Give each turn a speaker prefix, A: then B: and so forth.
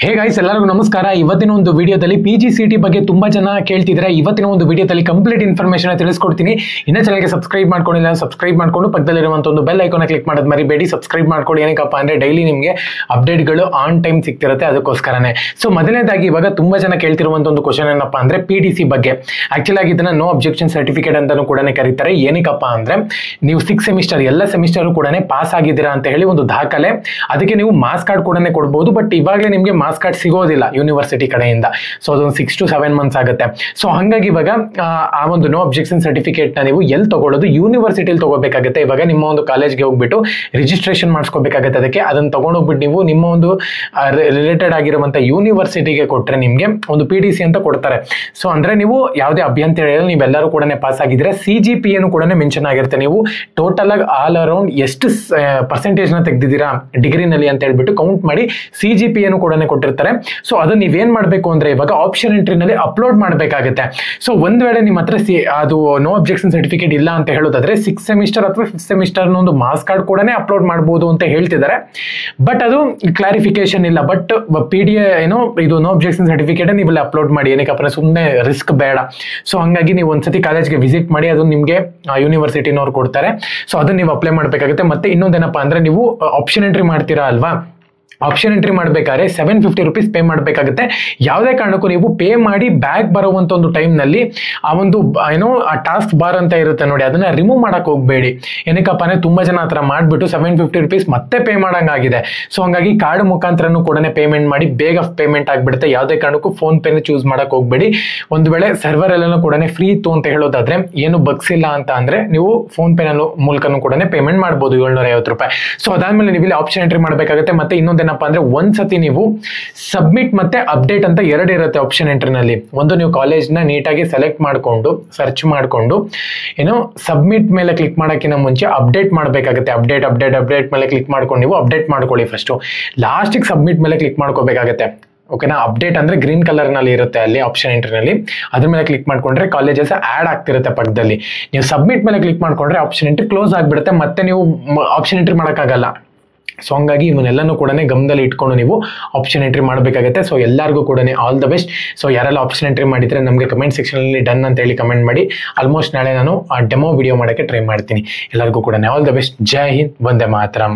A: Hey guys, ಎಲ್ಲರಿಗೂ ನಮಸ್ಕಾರ. ಇವತ್ತಿನ ಒಂದು ವಿಡಿಯೋದಲ್ಲಿ PGCET ಬಗ್ಗೆ ತುಂಬಾ ಜನ ಕೇಳ್ತಿದ್ರೆ ಇವತ್ತಿನ ಒಂದು ವಿಡಿಯೋದಲ್ಲಿ ಕಂಪ್ಲೀಟ್ ಇನ್ಫಾರ್ಮೇಶನ್ ತಿಳಿಸ್ಕೊಡ್ತೀನಿ. ಇನ್ನ ಚಾನಲ್ಗೆ ಸಬ್ಸ್ಕ್ರೈಬ್ ಮಾಡ್ಕೊಂಡಿಲ್ಲ, ಸಬ್ಸ್ಕ್ರೈಬ್ ಮಾಡ್ಕೊಂಡು ಪಕ್ಕದಲ್ಲಿರುವಂತ ಒಂದು ಬೆಲ್ ಐಕಾನ್ ಕ್ಲಿಕ್ ಮಾಡೋದು ಮರಿಬೇಡಿ. ಸಬ್ಸ್ಕ್ರೈಬ್ ಮಾಡ್ಕೊಳ್ಳಿ. ಏನಕ್ಕಪ್ಪ ಅಂದ್ರೆ ಡೈಲಿ ನಿಮಗೆ ಅಪ್ಡೇಟ್ಗಳು ಆನ್ ಟೈಮ್ ಸಿಗ್ತಿರುತ್ತೆ, ಅದಕ್ಕೋಸ್ಕರನೇ. ಸೊ ಮೊದಲನೇದಾಗಿ ಇವಾಗ ತುಂಬಾ ಜನ ಕೇಳ್ತಿರುವಂತ ಒಂದು ಕ್ವಶನ್ ಏನಪ್ಪಾ ಅಂದ್ರೆ PDC ಬಗ್ಗೆ. ಆಕ್ಚುಲ್ ಆಗಿ ಇದನ್ನ ನೋ ಅಬ್ಜೆಕ್ಷನ್ ಸರ್ಟಿಫಿಕೇಟ್ ಅಂತಾನು ಕೂಡ ಕರೀತಾರೆ. ಏನಕ್ಕಪ್ಪ ಅಂದ್ರೆ ನೀವು 6 ಸೆಮಿಸ್ಟರ್ ಎಲ್ಲ ಸೆಮಿಸ್ಟರ್ ಕೂಡ ಪಾಸ್ ಆಗಿದ್ದೀರಾ ಅಂತ ಹೇಳಿ ಒಂದು ದಾಖಲೆ. ಅದಕ್ಕೆ ನೀವು ಮಾರ್ಕ್ಸ್ ಕಾರ್ಡ್ ಕೂಡ ಕೊಡಬಹುದು. ಬಟ್ ಇವಾಗಲೇ ನಿಮಗೆ ಮಾರ್ಕ್ಸ್ ಕಾರ್ಡ್ ಸಿಗೋದಿಲ್ಲ ಯೂನಿವರ್ಸಿಟಿ ಕಡೆಯಿಂದ. ಸೊ ಅದೊಂದು 6 to 7 ಮಂತ್ಸ್ ಆಗುತ್ತೆ. ಸೊ ಹಂಗಾಗಿ ಇವಾಗ ಆ ಒಂದು ನೋ ಅಬ್ಜೆಕ್ಷನ್ ಸರ್ಟಿಫಿಕೇಟ್ ನ ನೀವು ಎಲ್ಲಿ ತಗೊಳ್ಳೋದು? ಯೂನಿವರ್ಸಿಟಿಲಿ ತಗೋಬೇಕಾಗುತ್ತೆ. ಇವಾಗ ನಿಮ್ಮ ಒಂದು ಕಾಲೇಜ್ಗೆ ಹೋಗ್ಬಿಟ್ಟು ರಿಜಿಸ್ಟ್ರೇಷನ್ ಮಾಡಿಸ್ಕೋಬೇಕಾಗುತ್ತೆ. ಅದಕ್ಕೆ ಅದನ್ನ ತಗೊಂಡೋಗ್ಬಿಟ್ಟು ನೀವು ನಿಮ್ಮ ಒಂದು ರಿಲೇಟೆಡ್ ಆಗಿರುವಂತ ಯೂನಿವರ್ಸಿಟಿಗೆ ಕೊಟ್ರೆ ನಿಮ್ಗೆ ಒಂದು PDC ಅಂತ ಕೊಡ್ತಾರೆ. ಸೊ ಅಂದ್ರೆ ನೀವು ಯಾವುದೇ ಅಭ್ಯಂತರ ಇಲ್ಲ, ನೀವೆಲ್ಲರೂ ಕೂಡ ಪಾಸ್ ಆಗಿದ್ರೆ CGPA ಕೂಡ ಮೆನ್ಷನ್ ಆಗಿರುತ್ತೆ. ನೀವು ಟೋಟಲ್ ಆಗಿ ಆಲ್ ಅರೌಂಡ್ ಎಷ್ಟು ಪರ್ಸೆಂಟೇಜ್ ನ ತೆಗೆದಿದ್ದೀರಾ ಡಿಗ್ರಿನಲ್ಲಿ ಅಂತ ಹೇಳ್ಬಿಟ್ಟು ಕೌಂಟ್ ಮಾಡಿ CGPA ಕೂಡ ಕೊಟ್ಟಿರ್ತಾರೆ. ಸೊ ಅದನ್ನ ನೀವೇನ್ ಮಾಡ್ಬೇಕು ಅಂದ್ರೆ ಇವಾಗ ಆಪ್ಷನ್ ಎಂಟ್ರಿನಲ್ಲಿ ಅಪ್ಲೋಡ್ ಮಾಡಬೇಕಾಗುತ್ತೆ. ಸೊ ಒಂದ್ ವೇಳೆ ನಿಮ್ಮ ಹತ್ರ ಅದು ನೋ ಅಬ್ಜೆಕ್ಷನ್ ಸರ್ಟಿಫಿಕೇಟ್ ಇಲ್ಲ ಅಂತ ಹೇಳೋದಾದ್ರೆ 6 ಸೆಮಿಸ್ಟರ್ ಅಥವಾ 5th ಸೆಮಿಸ್ಟರ್ ಒಂದು ಮಾರ್ಕ್ಸ್ ಕಾರ್ಡ್ ಕೂಡ ಅಪ್ಲೋಡ್ ಮಾಡಬಹುದು ಅಂತ ಹೇಳ್ತಿದ್ದಾರೆ. ಬಟ್ ಅದು ಕ್ಲಾರಿಫಿಕೇಶನ್ ಇಲ್ಲ. ಬಟ್ ಇದು ನೋ ಅಬ್ಜೆಕ್ಷನ್ ಸರ್ಟಿಫಿಕೇಟ್ ನೀವು ಅಪ್ಲೋಡ್ ಮಾಡಿ. ಏನಕ್ಕಪ್ಪ ಸುಮ್ಮನೆ ರಿಸ್ಕ್ ಬೇಡ. ಸೊ ಹಂಗಾಗಿ ನೀವು ಒಂದ್ಸತಿ ಕಾಲೇಜ್ಗೆ ವಿಸಿಟ್ ಮಾಡಿ, ಅದು ನಿಮ್ಗೆ ಯೂನಿವರ್ಸಿಟಿನವ್ರು ಕೊಡ್ತಾರೆ. ಸೊ ಅದನ್ನ ನೀವು ಅಪ್ಲೈ ಮಾಡಬೇಕಾಗುತ್ತೆ. ಮತ್ತೆ ಇನ್ನೊಂದೇನಪ್ಪ ಅಂದ್ರೆ ನೀವು ಆಪ್ಷನ್ ಎಂಟ್ರಿ ಮಾಡ್ತೀರಾ ಅಲ್ವಾ, ಆಪ್ಷನ್ ಎಂಟ್ರಿ ಮಾಡ್ಬೇಕಾದ್ರೆ 750 rupees ಪೇ ಮಾಡಬೇಕಾಗುತ್ತೆ. ಯಾವುದೇ ಕಾರಣಕ್ಕೂ ನೀವು ಪೇ ಮಾಡಿ ಬ್ಯಾಕ್ ಬರುವಂತ ಒಂದು ಟೈಮ್ ನಲ್ಲಿ ಆ ಒಂದು ಆ ಟಾಸ್ಕ್ ಬಾರ್ ಅಂತ ಇರುತ್ತೆ ನೋಡಿ, ಅದನ್ನ ರಿಮೂವ್ ಮಾಡಕ್ ಹೋಗ್ಬೇಡಿ. ಏನಕ್ಕಪ್ಪ ಅಂದ್ರೆ ತುಂಬಾ ಜನ ಆತರ ಮಾಡ್ಬಿಟ್ಟು 750 rupees ಮತ್ತೆ ಪೇ ಮಾಡಂಗಾಗಿದೆ. ಸೊ ಹಂಗಾಗಿ ಕಾರ್ಡ್ ಮುಖಾಂತರನು ಕೂಡ ಪೇಮೆಂಟ್ ಮಾಡಿ ಬೇಗ ಪೇಮೆಂಟ್ ಆಗ್ಬಿಡುತ್ತೆ. ಯಾವುದೇ ಕಾರಣಕ್ಕೂ ಫೋನ್ ಪೇನ ಚೂಸ್ ಮಾಡಕ್ ಹೋಗ್ಬೇಡಿ. ಒಂದು ವೇಳೆ ಸರ್ವರ್ ಎಲ್ಲನೂ ಕೂಡ ಫ್ರೀ ಇತ್ತು ಅಂತ ಹೇಳೋದಾದ್ರೆ, ಏನು ಬಗ್ಸ್ ಇಲ್ಲ ಅಂತ ಅಂದ್ರೆ ನೀವು ಫೋನ್ ಪೇ ಮೂಲಕನೂ ಕೂಡ ಪೇಮೆಂಟ್ ಮಾಡಬಹುದು 750 ರೂಪಾಯಿ. ಸೊ ಅದಾದ್ಮೇಲೆ ನೀವು ಇಲ್ಲಿ ಆಪ್ಷನ್ ಎಂಟ್ರಿ ಮಾಡಬೇಕಾಗುತ್ತೆ. ಮತ್ತೆ ಇನ್ನೊಂದೇನಪ್ಪ ಅಂದ್ರೆ ಒಂದ್ಸತಿ ನೀವು ಸಬ್ಮಿಟ್ ಮತ್ತೆ ಅಪ್ಡೇಟ್ ಅಂತ 2 ಇರುತ್ತೆ ಆಪ್ಷನ್ ಎಂಟ್ರಿನಲ್ಲಿ. ಒಂದು ನೀವು ಕಾಲೇಜ್ ನ ನೀಟಾಗಿ ಸೆಲೆಕ್ಟ್ ಮಾಡ್ಕೊಂಡು ಸರ್ಚ್ ಮಾಡ್ಕೊಂಡು ಸಬ್ಮಿಟ್ ಮೇಲೆ ಕ್ಲಿಕ್ ಮಾಡೋಕ್ಕಿಂತ ಮುಂಚೆ ಅಪ್ಡೇಟ್ ಮಾಡಬೇಕಾಗುತ್ತೆ. ಅಪ್ಡೇಟ್ ಮೇಲೆ ಕ್ಲಿಕ್ ಮಾಡ್ಕೊಂಡು ನೀವು ಅಪ್ಡೇಟ್ ಮಾಡ್ಕೊಳ್ಳಿ. ಫಸ್ಟ್ ಲಾಸ್ಟಿಗೆ ಸಬ್ಮಿಟ್ ಮೇಲೆ ಕ್ಲಿಕ್ ಮಾಡ್ಕೋಬೇಕಾಗುತ್ತೆ. ಓಕೆನಾ? ಅಪ್ಡೇಟ್ ಅಂದ್ರೆ ಗ್ರೀನ್ ಕಲರ್ ನಲ್ಲಿ ಇರುತ್ತೆ ಅಲ್ಲಿ ಆಪ್ಷನ್ ಎಂಟ್ರಿನಲ್ಲಿ. ಅದ್ರ ಮೇಲೆ ಕ್ಲಿಕ್ ಮಾಡ್ಕೊಂಡ್ರೆ ಕಾಲೇಜಸ್ ಆಡ್ ಆಗ್ತಿರುತ್ತೆ ಪಕ್ಕದಲ್ಲಿ. ನೀವು ಸಬ್ಮಿಟ್ ಮೇಲೆ ಕ್ಲಿಕ್ ಮಾಡ್ಕೊಂಡ್ರೆ ಆಪ್ಷನ್ ಎಂಟ್ರಿ ಕ್ಲೋಸ್ ಆಗ್ಬಿಡುತ್ತೆ. ಮತ್ತೆ ನೀವು ಆಪ್ಷನ್ ಎಂಟ್ರಿ ಮಾಡೋಕ್ಕಾಗಲ್ಲ. ಸೊ ಹಂಗಾಗಿ ಇವನ್ನೆಲ್ಲನೂ ಕೂಡ ಗಮನದಲ್ಲಿ ಇಟ್ಕೊಂಡು ನೀವು ಆಪ್ಷನ್ ಎಂಟ್ರಿ ಮಾಡಬೇಕಾಗುತ್ತೆ. ಸೊ ಎಲ್ಲರಿಗೂ ಕೂಡ ಆಲ್ ದ ಬೆಸ್ಟ್. ಸೊ ಯಾರೆಲ್ಲ ಆಪ್ಷನ್ ಎಂಟ್ರಿ ಮಾಡಿದ್ರೆ ನಮಗೆ ಕಮೆಂಟ್ ಸೆಕ್ಷನ್ ಅಲ್ಲಿ ಡನ್ ಅಂತ ಹೇಳಿ ಕಮೆಂಟ್ ಮಾಡಿ. ಆಲ್ಮೋಸ್ಟ್ ನಾಳೆ ನಾನು ಆ ಡೆಮೋ ವಿಡಿಯೋ ಮಾಡೋಕ್ಕೆ ಟ್ರೈ ಮಾಡ್ತೀನಿ. ಎಲ್ಲರಿಗೂ ಕೂಡ all the best. Jai Hind, Vande Mataram.